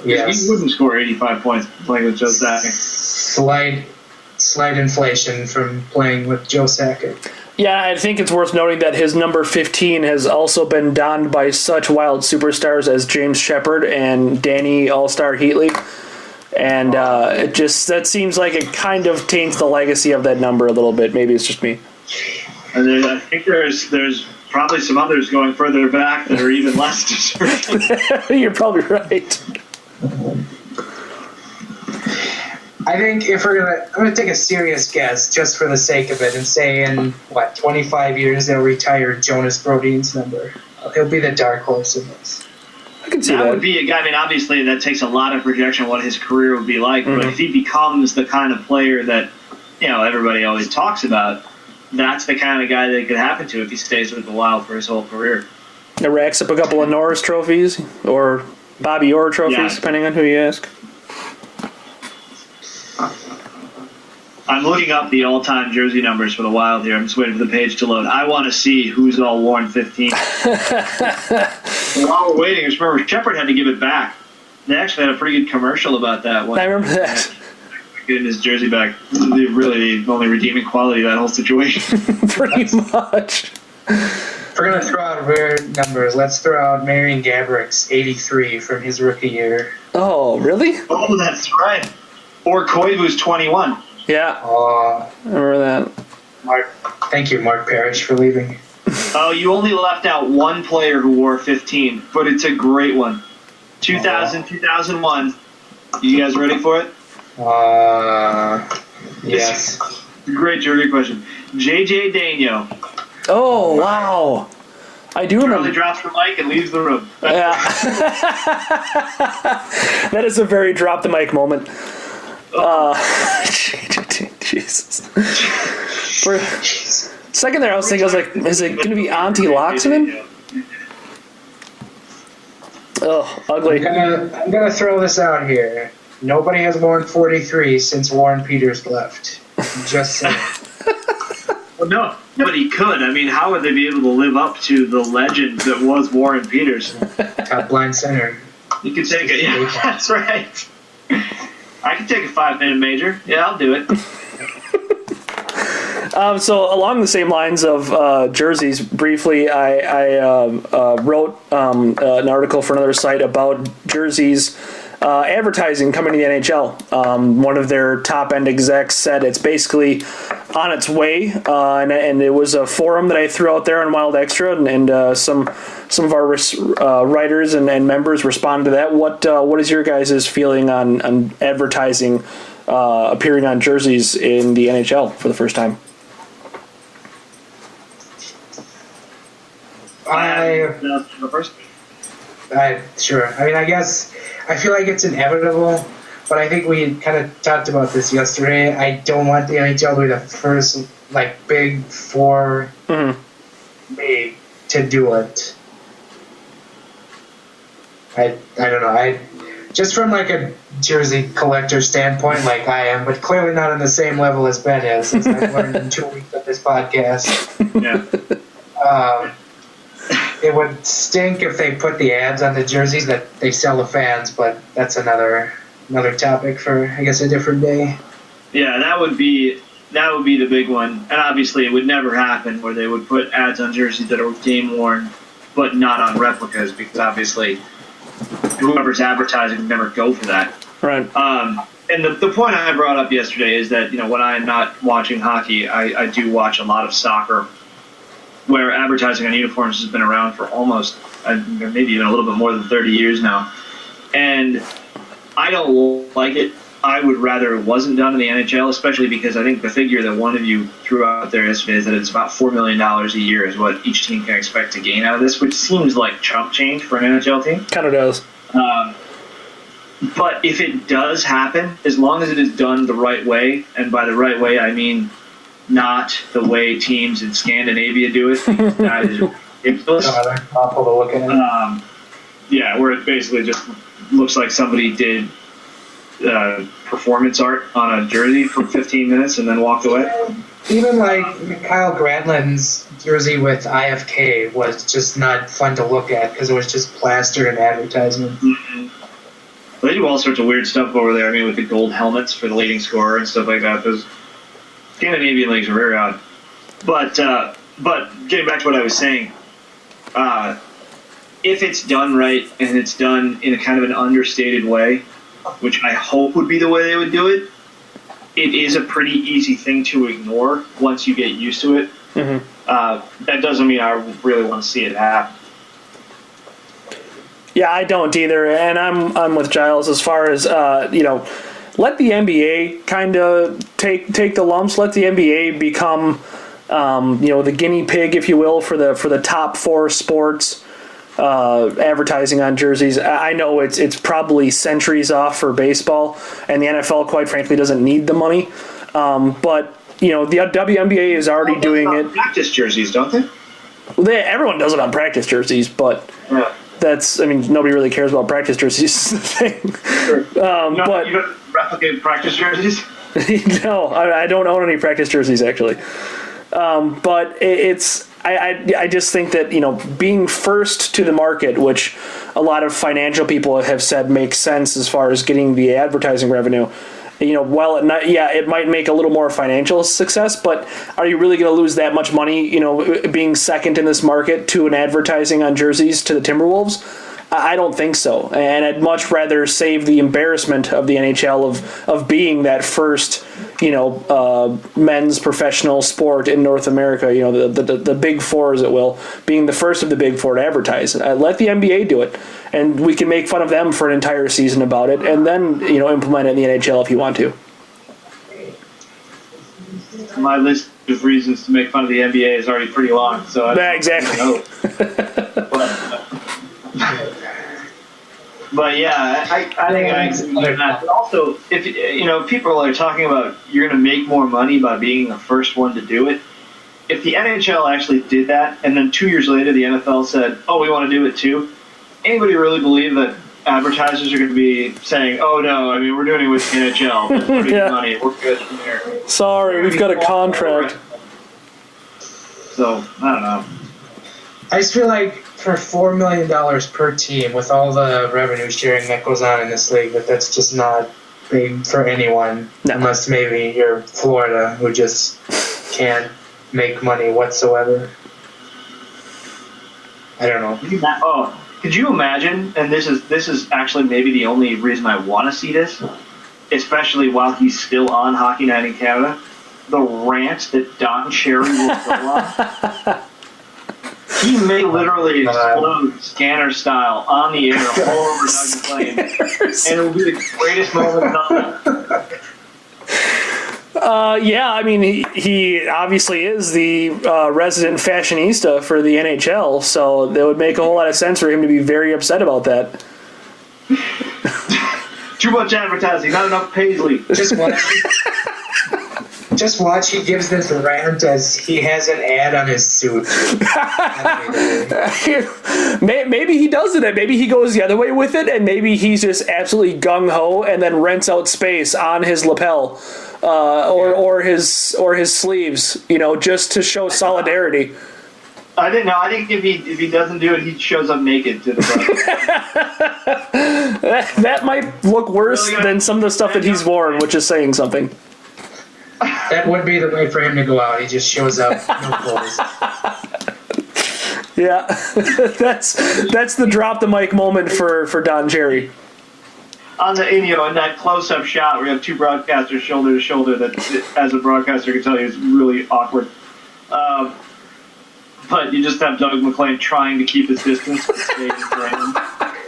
Yes. He wouldn't score 85 points playing with Joe Sakic. Slight inflation from playing with Joe Sakic. Yeah, I think it's worth noting that his number 15 has also been donned by such Wild superstars as James Shepard and Danny All-Star Heatley. And that seems like it kind of taints the legacy of that number a little bit. Maybe it's just me. And I think there's probably some others going further back that are even less deserving. You're probably right. I think I'm gonna take a serious guess just for the sake of it and say in 25 years they'll retire Jonas Brodin's number. He'll be the dark horse in this. I can see that. That would be a guy. I mean, obviously that takes a lot of projection of what his career would be like. Mm-hmm. But if he becomes the kind of player that everybody always talks about, that's the kind of guy that it could happen to if he stays with the Wild for his whole career. It racks up a couple of Norris trophies or Bobby Orr trophies, depending on who you ask. I'm looking up the all-time jersey numbers for the Wild here. I'm just waiting for the page to load. I want to see who's all worn 15. While we're waiting, just remember, Shepard had to give it back. They actually had a pretty good commercial about that one. I remember that. Getting his jersey back. Really the only redeeming quality of that whole situation. Pretty much. If we're going to throw out rare numbers, let's throw out Marian Gabourik's 83 from his rookie year. Oh, really? Oh, that's right. Or Koivu's 21. Yeah. I remember that. Mark, thank you, Mark Parrish, for leaving. Oh, you only left out one player who wore 15, but it's a great one. 2000, 2001. You guys ready for it? Yes. Great trivia question. J.J. Daigneault. Oh, wow. I do remember. Charlie drops the mic and leaves the room. Yeah. That is a very drop the mic moment. Jesus. For a second there, I was thinking, is it going to be Auntie Loxman? Oh, ugly. I'm gonna throw this out here. Nobody has worn 43 since Warren Peters left. Just saying. Well, no, but he could. I mean, how would they be able to live up to the legend that was Warren Peters? Top blind center. You could take it. Yeah, that's right. I could take a 5-minute major. Yeah, I'll do it. So along the same lines of jerseys, briefly, I wrote an article for another site about jerseys advertising coming to the NHL. One of their top-end execs said it's basically on its way, and it was a forum that I threw out there on Wild Extra, and some of our writers and members responded to that. What is your guys' feeling on advertising appearing on jerseys in the NHL for the first time? Sure. I mean, I guess I feel like it's inevitable, but I think we kind of talked about this yesterday. I don't want the NHL to be the first, big four league to do it. I don't know. Just from a jersey collector standpoint, like I am, but clearly not on the same level as Ben is, as I've learned in 2 weeks of this podcast. Yeah. It would stink if they put the ads on the jerseys that they sell to fans, but that's another topic for, I guess, a different day. Yeah, that would be the big one. And obviously it would never happen where they would put ads on jerseys that are game worn but not on replicas, because obviously whoever's advertising would never go for that. Right. And the point I brought up yesterday is that, when I'm not watching hockey, I do watch a lot of soccer, where advertising on uniforms has been around for almost, maybe even a little bit more than 30 years now. And I don't like it. I would rather it wasn't done in the NHL, especially because I think the figure that one of you threw out there yesterday is that it's about $4 million a year is what each team can expect to gain out of this, which seems like chump change for an NHL team. Kind of does. But if it does happen, as long as it is done the right way, and by the right way I mean not the way teams in Scandinavia do it, that is ridiculous. Awful to look at. Yeah, where it basically just looks like somebody did performance art on a jersey for 15 minutes and then walked away. Even Kyle Gradlin's jersey with IFK was just not fun to look at because it was just plastered in advertisement. Mm-hmm. They do all sorts of weird stuff over there. I mean, with the gold helmets for the leading scorer and stuff like that. Those Scandinavian leagues are very odd. But getting back to what I was saying, if it's done right and it's done in a kind of an understated way, which I hope would be the way they would do it, it is a pretty easy thing to ignore once you get used to it. Mm-hmm. That doesn't mean I really want to see it happen. Yeah, I don't either, and I'm with Giles as far as let the NBA kind of take the lumps. Let the NBA become the guinea pig, if you will, for the top four sports advertising on jerseys. I know it's probably centuries off for baseball, and the NFL, quite frankly, doesn't need the money. But the WNBA is already doing it. Practice jerseys, don't they? Everyone does it on practice jerseys, but Yeah. nobody really cares about practice jerseys. Is the thing. Sure. But you don't replicate practice jerseys? no, I don't own any practice jerseys actually. But I just think that being first to the market, which a lot of financial people have said makes sense as far as getting the advertising revenue. While it might make a little more financial success, but are you really going to lose that much money? Being second in this market to an advertising on jerseys to the Timberwolves? I don't think so, and I'd much rather save the embarrassment of the NHL of being that first, men's professional sport in North America. The big four, as it will, being the first of the big four to advertise. Let the NBA do it, and we can make fun of them for an entire season about it, and then implement it in the NHL if you want to. My list of reasons to make fun of the NBA is already pretty long, so exactly. But yeah, I think I agree with that. But also, if people are talking about you're going to make more money by being the first one to do it. If the NHL actually did that, and then 2 years later the NFL said, "Oh, we want to do it too," anybody really believe that advertisers are going to be saying, "Oh no, we're doing it with the NHL. We're pretty good money. We're good from here." Sorry, we've got a contract. So I don't know. I just feel like for $4 million per team, with all the revenue sharing that goes on in this league, that's just not big for anyone, unless maybe you're Florida, who just can't make money whatsoever. I don't know. Could you imagine? And this is actually maybe the only reason I want to see this, especially while he's still on Hockey Night in Canada. The rant that Don Cherry will go on. He may literally explode scanner style on the air all over Doug McClain, and it will be the greatest moment of he obviously is the resident fashionista for the NHL, so that would make a whole lot of sense for him to be very upset about that. Too much advertising, not enough Paisley. Just watch. He gives this rant as he has an ad on his suit. Maybe he does it. Maybe he goes the other way with it, and maybe he's just absolutely gung ho and then rents out space on his lapel, or his sleeves, just to show solidarity. I think if he doesn't do it, he shows up naked to the press. that might look worse than some of the stuff that he's worn, which is saying something. That would be the way for him to go out. He just shows up, no clothes. Yeah, that's the drop the mic moment for Don Cherry. In that close-up shot where you have two broadcasters shoulder to shoulder, that as a broadcaster can tell you is really awkward. But you just have Doug McClain trying to keep his distance from the stage frame.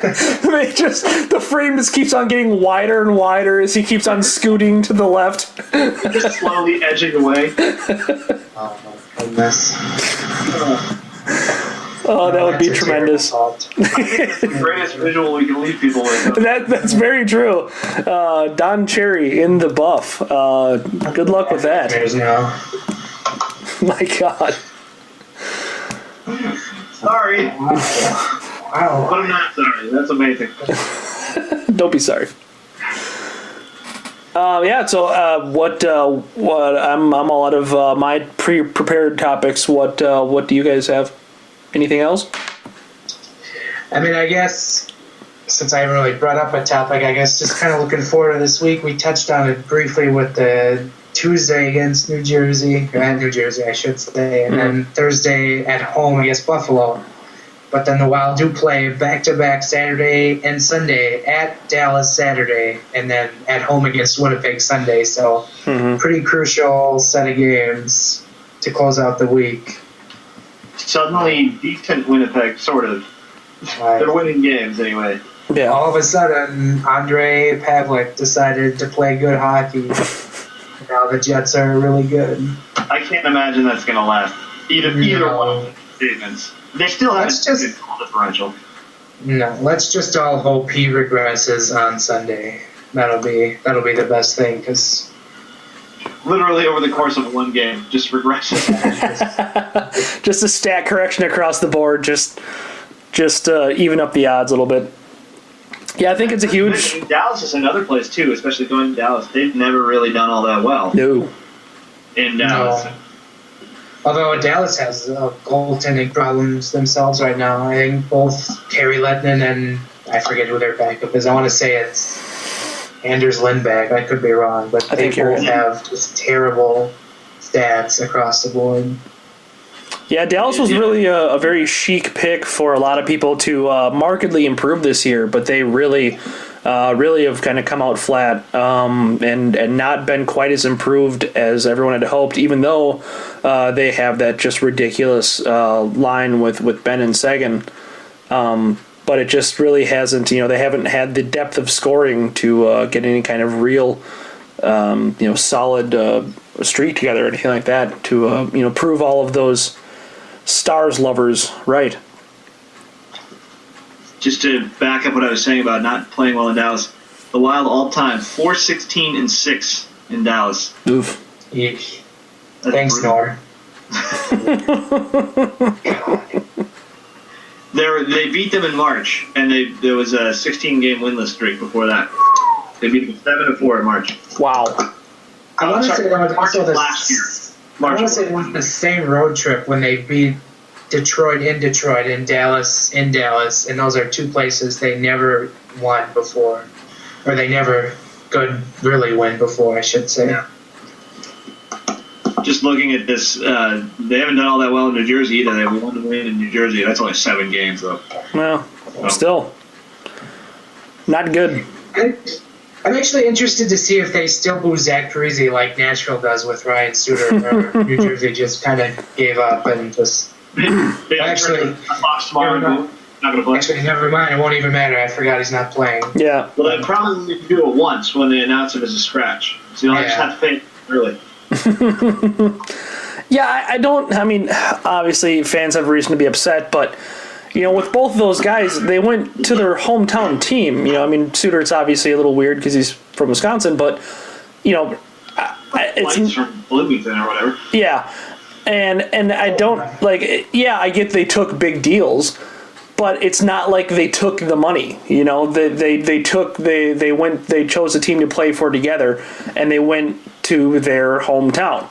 The frame just keeps on getting wider and wider as he keeps on scooting to the left. Just slowly edging away. Oh my goodness. Oh, that would be tremendous. I think that's the greatest visual we can leave people with. That's very true. Don Cherry in the buff. Good luck with that. My God. Sorry. Wow. But I'm not sorry. That's amazing. Don't be sorry. So what I'm all out of my pre-prepared topics. What do you guys have? Anything else? I guess since I haven't really brought up a topic, I guess just kind of looking forward to this week. We touched on it briefly with the Tuesday against New Jersey, I should say, and then Thursday at home against Buffalo. But then the Wild do play back-to-back Saturday and Sunday at Dallas Saturday, and then at home against Winnipeg Sunday. So pretty crucial set of games to close out the week. Suddenly decent Winnipeg, sort of. Right. They're winning games anyway. Yeah. All of a sudden, Andrei Pavlik decided to play good hockey. Now the Jets are really good. I can't imagine that's going to last. Either one of the statements. They still have a good goal differential. No, let's just all hope he regresses on Sunday. That'll be the best thing, because literally over the course of one game, just regression. Just a stat correction across the board, just even up the odds a little bit. Yeah, I think it's a huge. Dallas is another place too, especially going to Dallas. They've never really done all that well. No. In Dallas. No. Although Dallas has goaltending problems themselves right now. I think both Terry Lettinen and I forget who their backup is. I want to say it's Anders Lindback. I could be wrong, but they both have just terrible stats across the board. Yeah, Dallas was really a very chic pick for a lot of people to markedly improve this year, but they really have kind of come out flat and not been quite as improved as everyone had hoped, even though they have that just ridiculous line with Ben and Seguin. But it just really hasn't, they haven't had the depth of scoring to get any kind of real, solid streak together or anything like that to, prove all of those Stars lovers right. Just to back up what I was saying about not playing well in Dallas, the Wild all-time 4-16-6 in Dallas. Oof. Yeesh. Thanks, Nor. They beat them in March, and there was a 16-game winless streak before that. They beat them 7-4 in March. Wow. I want to say that was also last year. I want to say it was the same road trip when they beat Detroit, and Dallas in Dallas, and those are two places they never won before, or they never could really win before, I should say. Yeah. Just looking at this, they haven't done all that well in New Jersey either. They have one win in New Jersey. That's only 7 games, though. Well, still not good. I'm actually interested to see if they still boo Zach Parise like Nashville does with Ryan Suter, or New Jersey just kind of gave up and just. Actually, never mind. It won't even matter. I forgot he's not playing. Yeah. Well, they probably do it once when they announce him as a scratch. So you just have to think early. Yeah, I mean, obviously fans have reason to be upset, but with both of those guys, they went to their hometown team. I mean, Suter, it's obviously a little weird because he's from Wisconsin, but it's from Bloomington or whatever. Yeah, and I don't I get they took big deals, but it's not like they took the money. They chose a team to play for together, and they went to their hometown.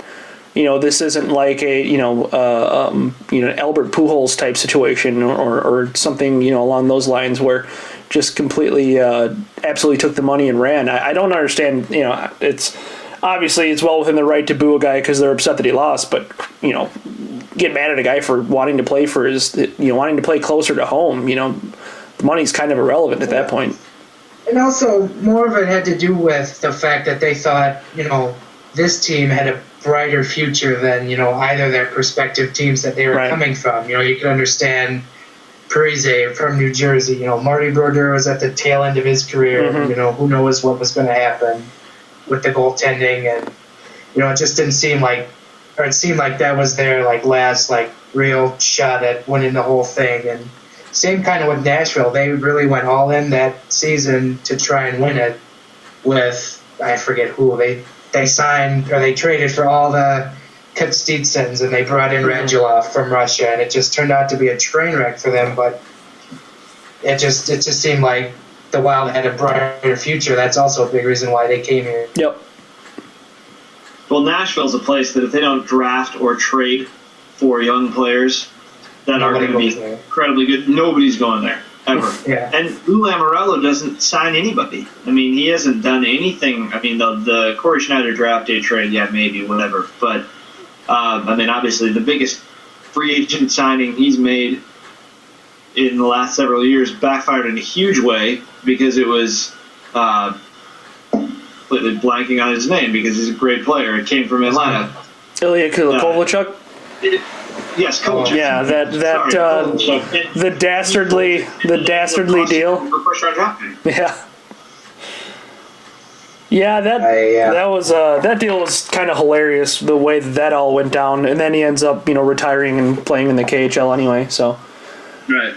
This isn't like a Albert Pujols type situation or something along those lines where just completely absolutely took the money and ran. I don't understand. It's obviously it's well within their right to boo a guy because they're upset that he lost, but get mad at a guy for wanting to play for his wanting to play closer to home. The money's kind of irrelevant at that point. And also, more of it had to do with the fact that they thought this team had a brighter future than either their prospective teams that they were coming from. You can understand Parise from New Jersey. Marty Brodeur was at the tail end of his career. Mm-hmm. Who knows what was going to happen with the goaltending, and it just didn't seem like, or it seemed like that was their last real shot at winning the whole thing. And same kind of with Nashville. They really went all in that season to try and win it with, I forget who they signed, or they traded for all the Kostitsins, and they brought in Radulov from Russia, and it just turned out to be a train wreck for them. But it just seemed like the Wild had a brighter future. That's also a big reason why they came here. Yep. Well, Nashville's a place that if they don't draft or trade for young players that are going to be incredibly good, nobody's going there. Ever. Yeah. And Lou Lamoriello doesn't sign anybody. I mean, he hasn't done anything. I mean, the Corey Schneider draft day trade, yeah, maybe, whatever. But, I mean, obviously, the biggest free agent signing he's made in the last several years backfired in a huge way because it was completely blanking on his name because he's a great player. It came from Atlanta. Ilya Kovalchuk? Yes, Kovalchuk. Yeah, the dastardly deal. First round draft pick. Yeah. Yeah, that was that deal was kind of hilarious the way that all went down, and then he ends up retiring and playing in the KHL anyway. So. Right.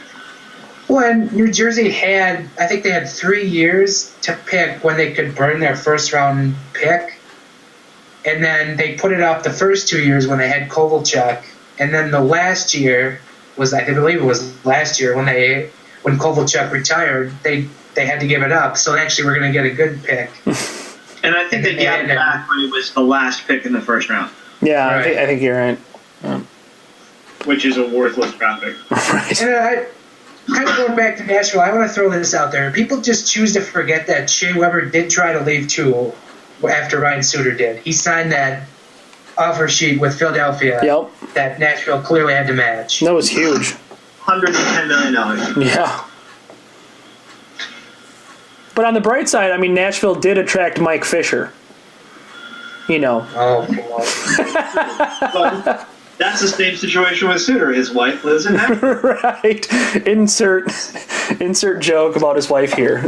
Well, and New Jersey I think they had 3 years to pick when they could burn their first round pick, and then they put it off the first 2 years when they had Kovalchuk, and then the last year was, I believe it was last year when Kovalchuk retired, they had to give it up. So actually, we're going to get a good pick. And I think they got it back when it was the last pick in the first round. Yeah, Right. I think you're right. Which is a worthless draft pick. Right. And kind of going back to Nashville, I want to throw this out there. People just choose to forget that Shea Weber did try to leave too after Ryan Suter did. He signed that offer sheet with Philadelphia Yep. that Nashville clearly had to match. That was huge. $110 million. Yeah. But on the bright side, I mean, Nashville did attract Mike Fisher. You know. Oh, boy. But that's the same situation with Suter. His wife lives in Nashville. Right. Insert joke about his wife here.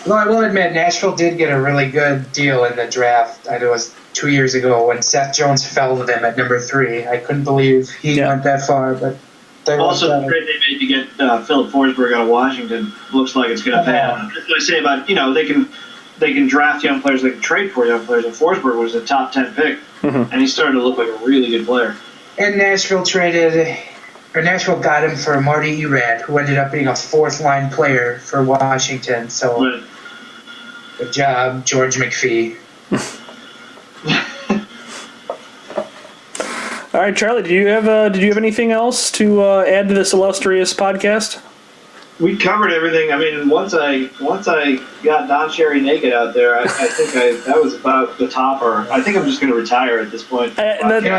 Although I will admit, Nashville did get a really good deal in the draft. I think it was 2 years ago when Seth Jones fell to them at number 3. I couldn't believe he went that far, but they Also, the went trade they made to get Philip Forsberg out of Washington looks like it's going to pay off. That's what I say about, they can draft young players, they can trade for young players, and Forsberg was a top 10 pick, and he started to look like a really good player. And Nashville got him for Marty Erad, who ended up being a fourth-line player for Washington. So, But good job, George McPhee. All right, Charlie, did you have anything else to add to this illustrious podcast? we covered everything. I mean, once I got Don Cherry naked out there, I think that was about the topper. I think I'm just going to retire at this point. Actually,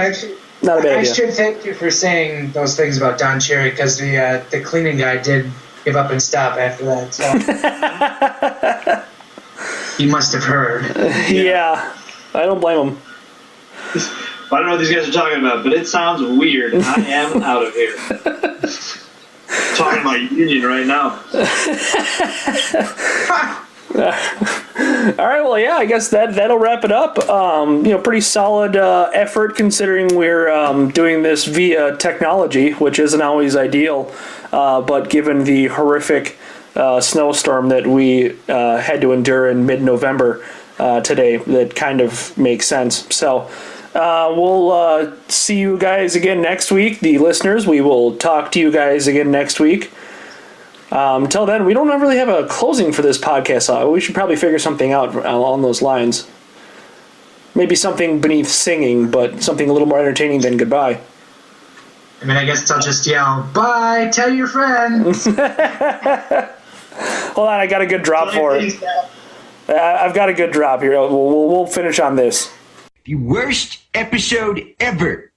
Not a bad I idea. should thank you for saying those things about Don Cherry, because the cleaning guy did give up and stop after that. So. He must have heard. Yeah, I don't blame him. I don't know what these guys are talking about, but it sounds weird, and I am out of here. Talking about union right now. All right, well, yeah, I guess that'll wrap it up. Pretty solid effort considering we're doing this via technology, which isn't always ideal. But given the horrific snowstorm that we had to endure in mid-November today, that kind of makes sense. So we'll see you guys again next week. The listeners, we will talk to you guys again next week. Until then, we don't really have a closing for this podcast. We should probably figure something out along those lines. Maybe something beneath singing, but something a little more entertaining than goodbye. I mean, I guess I'll just yell, "Bye, tell your friends." Hold on, I got a good drop for it. I've got a good drop here. We'll finish on this. The worst episode ever.